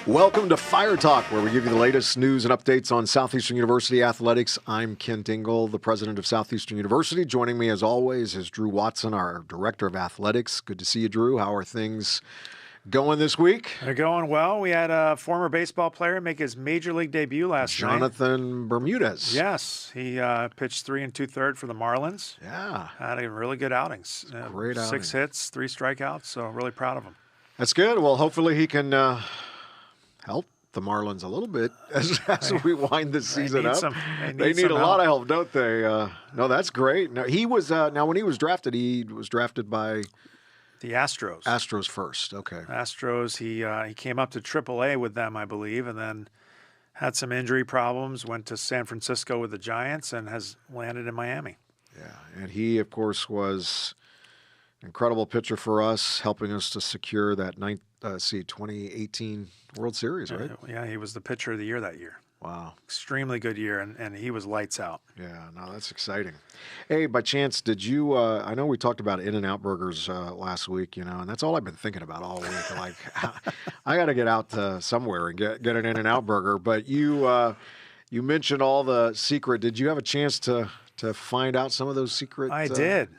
Welcome to Fire Talk, where we give you the latest news and updates on Southeastern University athletics. I'm Kent Ingle, the president of Southeastern University. Joining me, as always, is Drew Watson, our director of athletics. Good to see you, Drew. How are things going this week? They're going well. We had a former baseball player make his major league debut last night. Jonathan Bermudez. Yes, he pitched 3 2/3 for the Marlins. Yeah. Had a really good outings. Great outing. 6 hits, 3 strikeouts, so really proud of him. That's good. Well, hopefully he can help the Marlins a little bit as we wind this season up. They need a lot of help, don't they? No, that's great. No, he was now when he was drafted by the Astros. Astros first. Okay. Astros. He came up to AAA with them, I believe, and then had some injury problems. Went to San Francisco with the Giants and has landed in Miami. Yeah, and he, of course, was an incredible pitcher for us, helping us to secure that 2018 World Series, right? Yeah, he was the pitcher of the year that year. Wow. Extremely good year, and he was lights out. Yeah, no, that's exciting. Hey, by chance, did you, I know we talked about In-N-Out burgers last week, and that's all I've been thinking about all week. Like, I got to get out somewhere and get an In-N-Out burger. But you mentioned all the secret. Did you have a chance to find out some of those secrets? I did.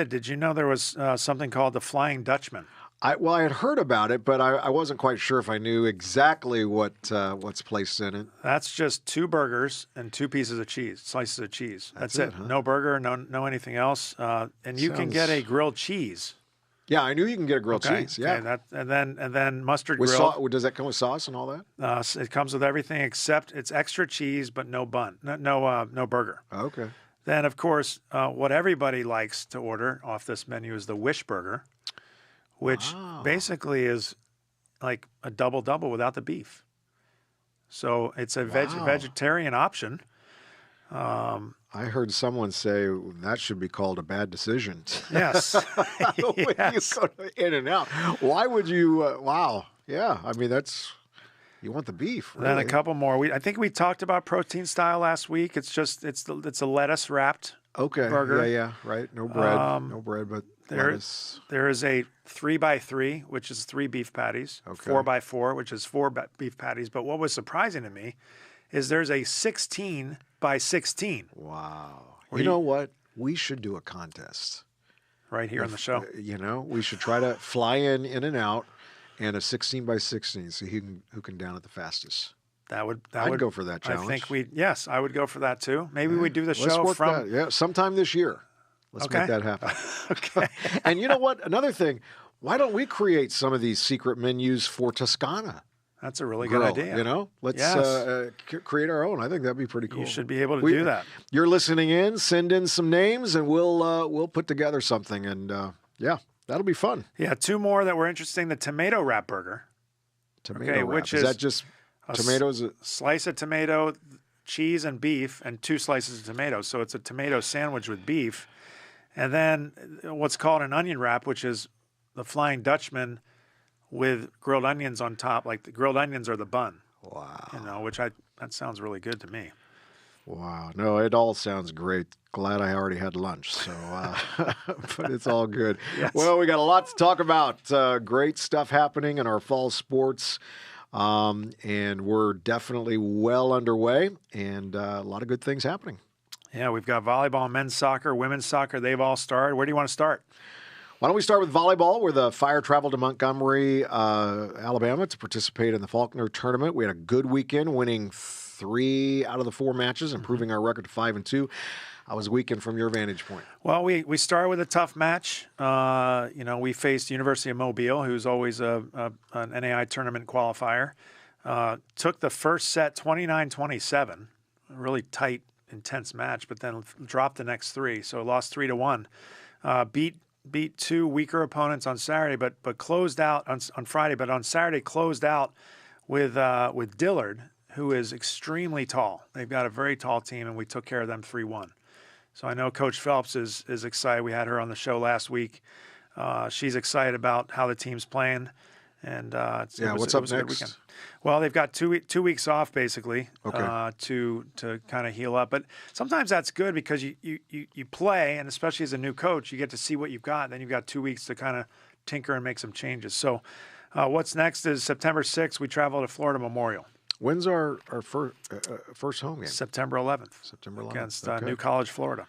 Did you know there was something called the Flying Dutchman? I had heard about it, but I wasn't quite sure if I knew exactly what's placed in it. That's just 2 burgers and 2 pieces of cheese, slices of cheese. That's it. Huh? No burger, no anything else. And you can get a grilled cheese. Yeah, I knew you can get a grilled cheese. Yeah, okay, and then mustard grilled. Does that come with sauce and all that? It comes with everything except it's extra cheese, but no bun, no burger. Okay. Then of course, what everybody likes to order off this menu is the Wish Burger, which basically is like a double without the beef. So it's a vegetarian option. I heard someone say that should be called a bad decision. Yes. When you go to In-N-Out. Why would you? Wow. Yeah. I mean, you want the beef. Really. Then a couple more. I think we talked about protein style last week. It's a lettuce wrapped burger. Yeah. Right. No bread. But lettuce. There is a 3x3, which is 3 beef patties. Okay. 4x4, which is 4 beef patties. But what was surprising to me is there's a 16x16. Wow. You know what? We should do a contest. Right here on the show. We should try to fly In-N-Out and a 16x16, see who can down it the fastest. I'd go for that challenge. I would go for that too. Maybe we do the show sometime this year. Let's make that happen. Okay. And you know what? Another thing, why don't we create some of these secret menus for Toscana? That's a really good idea. Let's create our own. I think that'd be pretty cool. You should be able to do that. You're listening in. Send in some names, and we'll put together something. And that'll be fun. Yeah, 2 more that were interesting. The tomato wrap burger. Tomato wrap. Which is that just tomatoes? Slice of tomato, cheese, and beef, and 2 slices of tomato. So it's a tomato sandwich with beef. And then what's called an onion wrap, which is the Flying Dutchman with grilled onions on top. Like the grilled onions are the bun. Wow. That sounds really good to me. Wow. No, it all sounds great. Glad I already had lunch, so but it's all good. Yes. Well, we got a lot to talk about. Great stuff happening in our fall sports, and we're definitely well underway, and a lot of good things happening. Yeah, we've got volleyball, men's soccer, women's soccer. They've all started. Where do you want to start? Why don't we start with volleyball, where the Fire traveled to Montgomery, Alabama, to participate in the Faulkner tournament. We had a good weekend, winning 3 out of the 4 matches, improving our record to 5-2. How was the weekend from your vantage point? Well, we started with a tough match. We faced University of Mobile, who's always an NAI tournament qualifier. Took the first set 29-27, a really tight, intense match, but then dropped the next 3, so lost 3-1. Beat 2 weaker opponents on Saturday, but closed out on Friday. But on Saturday, closed out with Dillard, who is extremely tall. They've got a very tall team, and we took care of them 3-1. So I know Coach Phelps is excited. We had her on the show last week. She's excited about how the team's playing. And what's up next? Well, they've got two weeks off basically to kind of heal up. But sometimes that's good because you play, and especially as a new coach, you get to see what you've got. Then you've got 2 weeks to kind of tinker and make some changes. So What's next is September 6th. We travel to Florida Memorial. When's our first home game? September 11th. September 11th. Against Okay. New College, Florida.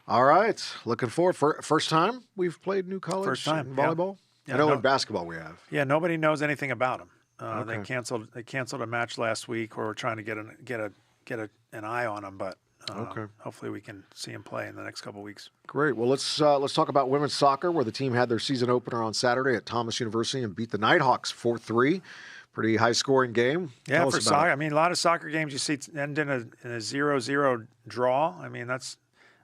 All right. Looking forward. First time we've played New College First time, in yeah. volleyball? Yeah, I know no- in basketball we have. Yeah, nobody knows anything about them. Okay. They canceled a match last week. We're trying to get an eye on them, but Okay. hopefully we can see them play in the next couple of weeks. Great. Well, let's talk about women's soccer, where the team had their season opener on Saturday at Thomas University and beat the Nighthawks 4-3. Pretty high-scoring game. Yeah, Tell for us about soccer. it. I mean, a lot of soccer games you see end in a 0-0 draw. I mean, that's,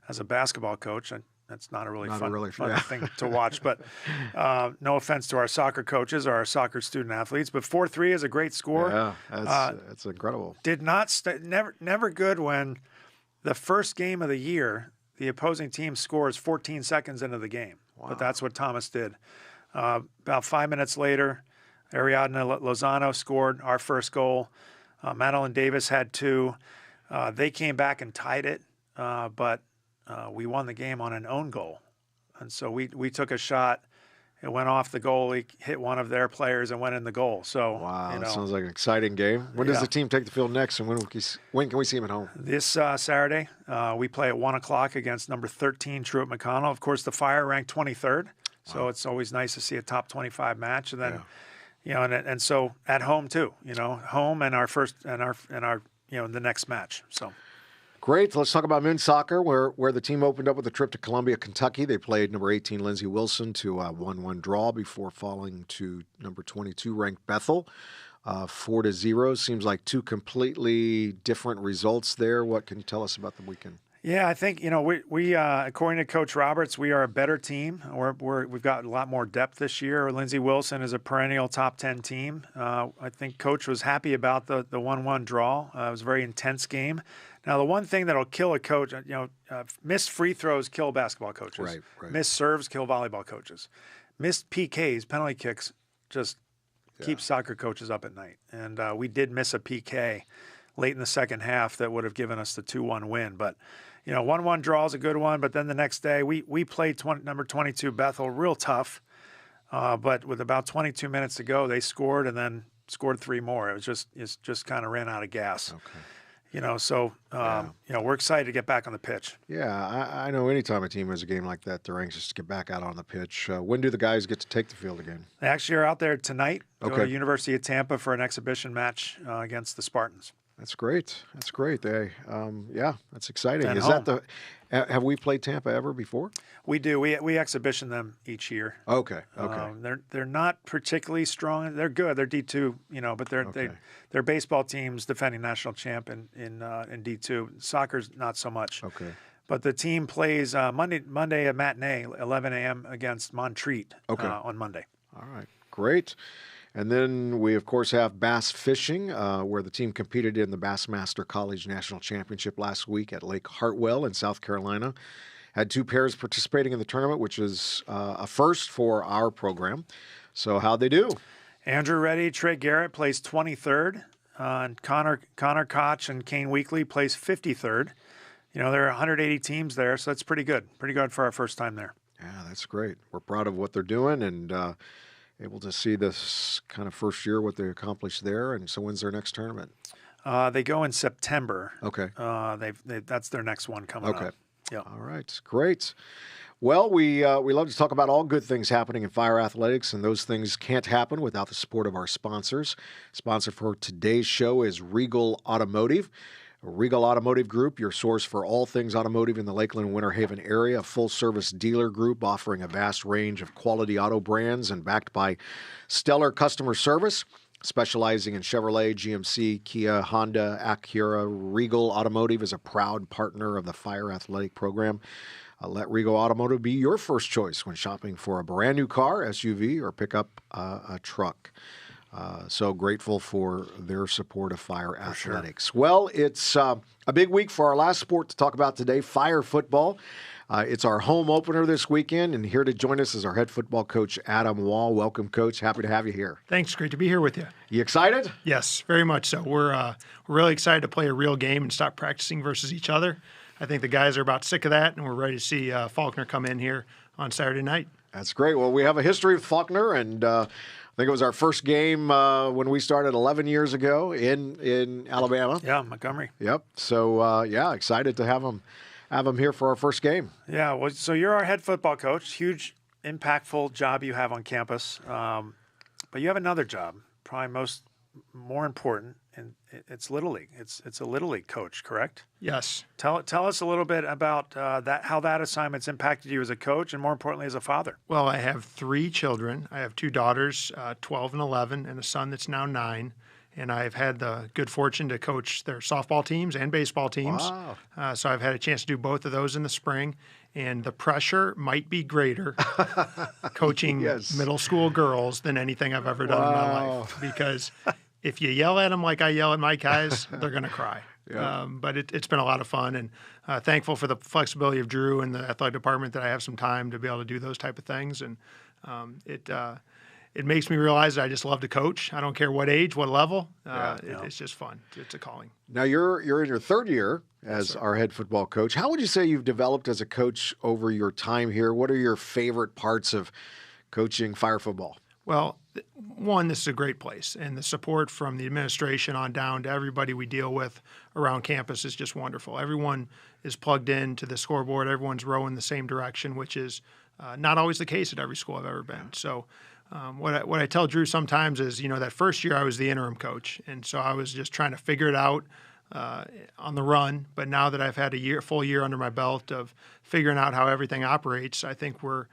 as a basketball coach, that's not a really fun thing to watch. But no offense to our soccer coaches or our soccer student athletes, but 4-3 is a great score. Yeah, that's incredible. Did not never good when the first game of the year the opposing team scores 14 seconds into the game. Wow. But that's what Thomas did. About 5 minutes later, Ariadna Lozano scored our first goal. Madeline Davis had 2. They came back and tied it, but we won the game on an own goal. And so we took a shot. It went off the goalie, hit one of their players, and went in the goal. So Wow, that sounds like an exciting game. When does the team take the field next, and when can we see them at home? This Saturday, we play at 1 o'clock against number 13, Truett McConnell. Of course, the Fire ranked 23rd, so it's always nice to see a top 25 match. And then, and so at home too. Home and our first and our the next match. So. Great. Let's talk about men's soccer, where the team opened up with a trip to Columbia, Kentucky. They played number 18, Lindsey Wilson, to a 1-1 draw before falling to number 22, ranked Bethel, 4-0. Seems like 2 completely different results there. What can you tell us about the weekend? Yeah, I think we according to Coach Roberts, we are a better team. We've got a lot more depth this year. Lindsey Wilson is a perennial top 10 team. I think Coach was happy about the 1-1 draw. It was a very intense game. Now, the one thing that'll kill a coach, missed free throws kill basketball coaches. Right. Missed serves kill volleyball coaches. Missed PKs, penalty kicks, just keep soccer coaches up at night. And we did miss a PK late in the second half that would have given us the 2-1 win. But 1-1 draw is a good one. But then the next day we played number 22 Bethel, real tough. But with about 22 minutes to go, they scored and then scored 3 more. It just kind of ran out of gas. Okay. We're excited to get back on the pitch. Yeah, I know anytime a team has a game like that, they're anxious to get back out on the pitch. When do the guys get to take the field again? They actually are out there tonight. Go Okay. to University of Tampa for an exhibition match against the Spartans. That's great. That's exciting. And Is home. Have we played Tampa ever before? We do. We exhibition them each year. Okay. They're not particularly strong. They're good. They're D2, but they're baseball teams defending national champ in D2. Soccer's not so much. Okay. But the team plays Monday at matinee, 11 a.m. against Montreat on Monday. All right. Great. And then we, of course, have bass fishing, where the team competed in the Bassmaster College National Championship last week at Lake Hartwell in South Carolina. Had 2 pairs participating in the tournament, which is a first for our program. So how'd they do? Andrew Reddy, Trey Garrett plays 23rd, and Connor Koch and Kane Weekly plays 53rd. There are 180 teams there, so that's pretty good. Pretty good for our first time there. Yeah, that's great. We're proud of what they're doing and able to see this kind of first year, what they accomplished there. And so when's their next tournament? They go in September. Okay. That's their next one coming up. Yeah. All right. Great. Well, we love to talk about all good things happening in fire athletics, and those things can't happen without the support of our sponsors. Sponsor for today's show is Regal Automotive. Regal Automotive Group, your source for all things automotive in the Lakeland and Winter Haven area, a full-service dealer group offering a vast range of quality auto brands and backed by stellar customer service. Specializing in Chevrolet, GMC, Kia, Honda, Acura, Regal Automotive is a proud partner of the Fire Athletic Program. Let Regal Automotive be your first choice when shopping for a brand new car, SUV, or pick up a truck. So grateful for their support of fire athletics. Sure. Well, it's a big week for our last sport to talk about today, fire football. It's our home opener this weekend, and here to join us is our head football coach, Adam Waugh. Welcome, Coach. Happy to have you here. Thanks. Great to be here with you. You excited? Yes, very much so. We're really excited to play a real game and stop practicing versus each other. I think the guys are about sick of that, and we're ready to see Faulkner come in here on Saturday night. That's great. Well, we have a history with Faulkner, and think it was our first game when we started 11 years ago in Alabama. Yeah, Montgomery. Yep. So yeah, excited to have him here for our first game. Yeah. Well, so you're our head football coach. Huge, impactful job you have on campus. But you have another job, probably more important, and it's Little League. It's a Little League coach, correct? Yes. Tell us a little bit about how that assignment's impacted you as a coach, and more importantly, as a father. Well, I have 3 children. I have 2 daughters, 12 and 11, and a son that's now 9. And I've had the good fortune to coach their softball teams and baseball teams. Wow. So I've had a chance to do both of those in the spring. And the pressure might be greater coaching Yes. middle school girls than anything I've ever done in my life. Because if you yell at them like I yell at my guys, they're going to cry. Yeah. But it's been a lot of fun, and thankful for the flexibility of Drew and the athletic department that I have some time to be able to do those type of things. And it makes me realize that I just love to coach. I don't care what age, what level. It's just fun. It's a calling. Now you're in your 3rd year as our head football coach. How would you say you've developed as a coach over your time here? What are your favorite parts of coaching fire football? Well, one, this is a great place, and the support from the administration on down to everybody we deal with around campus is just wonderful. Everyone is plugged into the scoreboard. Everyone's rowing the same direction, which is not always the case at every school I've ever been. So what I tell Drew sometimes is, that first year I was the interim coach, and so I was just trying to figure it out on the run. But now that I've had a full year under my belt of figuring out how everything operates, I think we're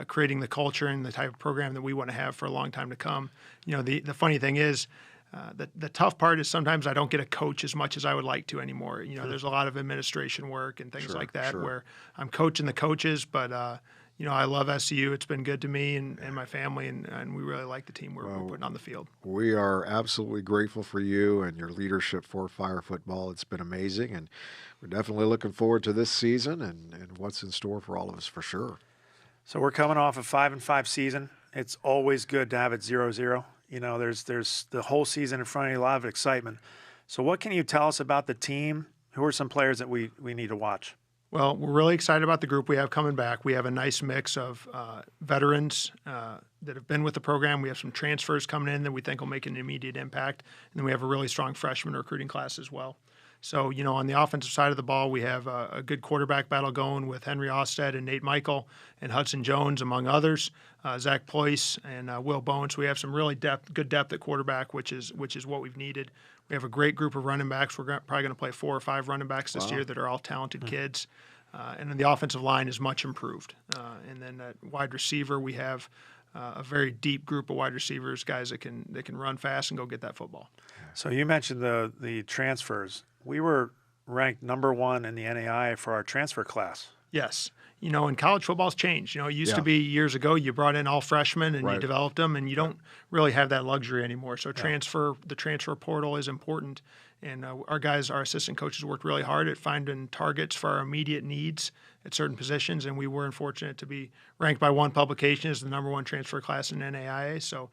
creating the culture and the type of program that we want to have for a long time to come. The funny thing is, the tough part is sometimes I don't get to coach as much as I would like to anymore. There's a lot of administration work and things like that where I'm coaching the coaches, but I love SCU. It's been good to me and my family, and we really like the team we're putting on the field. We are absolutely grateful for you and your leadership for fire football. It's been amazing, and we're definitely looking forward to this season and what's in store for all of us for sure. So we're coming off a 5-5 season. It's always good to have it 0-0. There's the whole season in front of you, a lot of excitement. So what can you tell us about the team? Who are some players that we need to watch? Well, we're really excited about the group we have coming back. We have a nice mix of veterans that have been with the program. We have some transfers coming in that we think will make an immediate impact. And then we have a really strong freshman recruiting class as well. So, on the offensive side of the ball, we have a good quarterback battle going with Henry Osted and Nate Michael and Hudson Jones, among others, Zach Ployce and Will Bones. So we have some really good depth at quarterback, which is what we've needed. We have a great group of running backs. We're probably going to play 4 or 5 running backs this year that are all talented kids. And then the offensive line is much improved. And then at wide receiver, we have a very deep group of wide receivers, guys that can run fast and go get that football. So you mentioned the transfers. We were ranked number 1 in the NAI for our transfer class. Yes. And college football's changed. It used to be years ago you brought in all freshmen and you developed them, and you don't really have that luxury anymore. So the transfer portal is important. And our assistant coaches worked really hard at finding targets for our immediate needs at certain positions, and we were unfortunate to be ranked by one publication as the number 1 transfer class in NAIA. So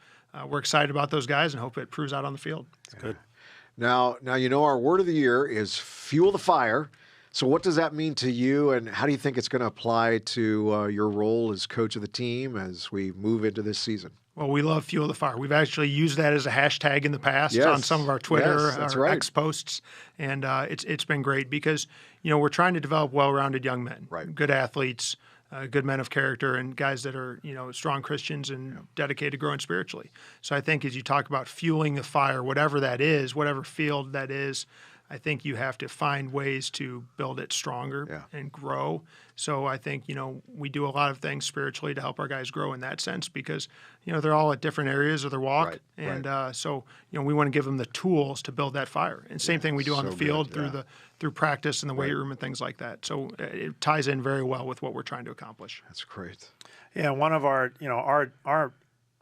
we're excited about those guys and hope it proves out on the field. That's good. Now, our word of the year is fuel the fire. So what does that mean to you, and how do you think it's going to apply to your role as coach of the team as we move into this season? Well, we love Fuel the Fire. We've actually used that as a hashtag in the past on some of our Twitter or X posts, and it's been great because we're trying to develop well-rounded young men, good athletes, good men of character, and guys that are strong Christians and dedicated to growing spiritually. So I think as you talk about fueling the fire, whatever that is, whatever field that is, I think you have to find ways to build it stronger and grow. So I think, we do a lot of things spiritually to help our guys grow in that sense because, they're all at different areas of their walk. So, we want to give them the tools to build that fire. And same thing we do on the field through practice and the weight room and things like that. So it ties in very well with what we're trying to accomplish. That's great. Yeah, one of our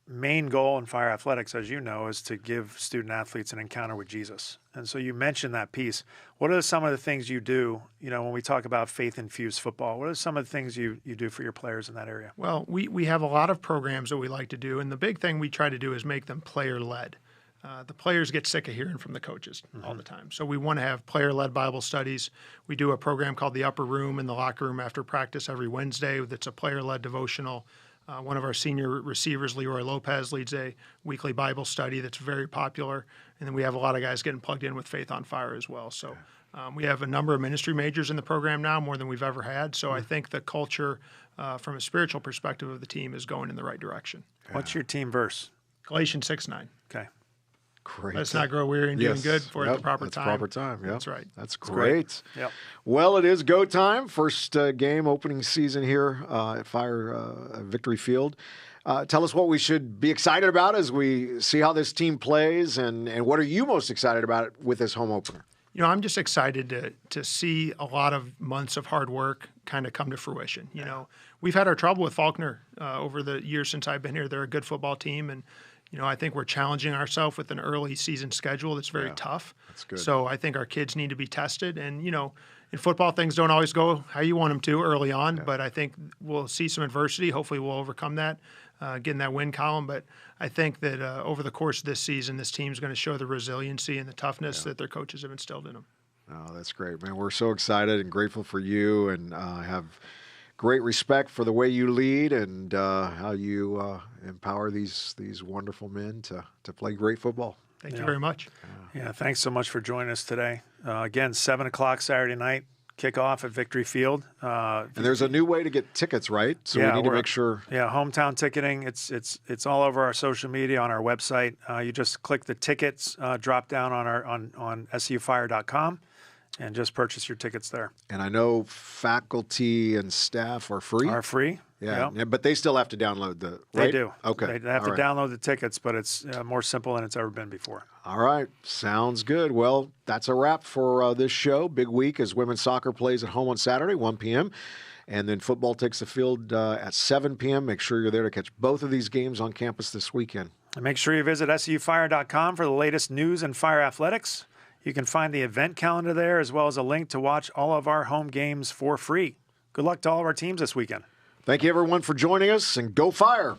main goal in fire athletics, as you know, is to give student athletes an encounter with Jesus. And so you mentioned that piece. What are some of the things you do, when we talk about faith-infused football? What are some of the things you do for your players in that area? Well, we have a lot of programs that we like to do, and the big thing we try to do is make them player-led. The players get sick of hearing from the coaches all the time. So we want to have player-led Bible studies. We do a program called The Upper Room in the locker room after practice every Wednesday that's a player-led devotional. One of our senior receivers, Leroy Lopez, leads a weekly Bible study that's very popular. And then we have a lot of guys getting plugged in with Faith on Fire as well. So we have a number of ministry majors in the program now, more than we've ever had. So I think the culture from a spiritual perspective of the team is going in the right direction. What's your team verse? Galatians 6:9. Okay. Great. Let's not grow weary in doing good, for at the proper that's time. proper time. Yep. That's right. That's great. Yep. Well, it is go time. First game opening season here at Fire Victory Field. Tell us what we should be excited about as we see how this team plays, and what are you most excited about with this home opener? You know, I'm just excited to see a lot of months of hard work kind of come to fruition. You know, we've had our trouble with Faulkner over the years since I've been here. They're a good football team, and you know, I think we're challenging ourselves with an early season schedule that's very tough. That's good. So I think our kids need to be tested. And, you know, in football, things don't always go how you want them to early on, but I think we'll see some adversity. Hopefully we'll overcome that, get in that win column. But I think that over the course of this season, this team's going to show the resiliency and the toughness that their coaches have instilled in them. Oh, that's great, man. We're so excited and grateful for you, and have great respect for the way you lead and how you empower these wonderful men to play great football. Thank you very much. Yeah, thanks so much for joining us today. Again, 7 o'clock Saturday night, kickoff at Victory Field. And there's a new way to get tickets, right? So we need to make sure. Yeah, hometown ticketing. It's all over our social media, on our website. You just click the tickets drop down on SUFire.com. and just purchase your tickets there. And I know faculty and staff are free. Are free. Yeah, but they still have to download the. Right? They do. Okay. They have to download the tickets, but it's more simple than it's ever been before. All right, sounds good. Well, that's a wrap for this show. Big week as women's soccer plays at home on Saturday, 1 p.m. And then football takes the field at 7 p.m. Make sure you're there to catch both of these games on campus this weekend. And make sure you visit SUFire.com for the latest news in fire athletics. You can find the event calendar there, as well as a link to watch all of our home games for free. Good luck to all of our teams this weekend. Thank you, everyone, for joining us, and go Fire!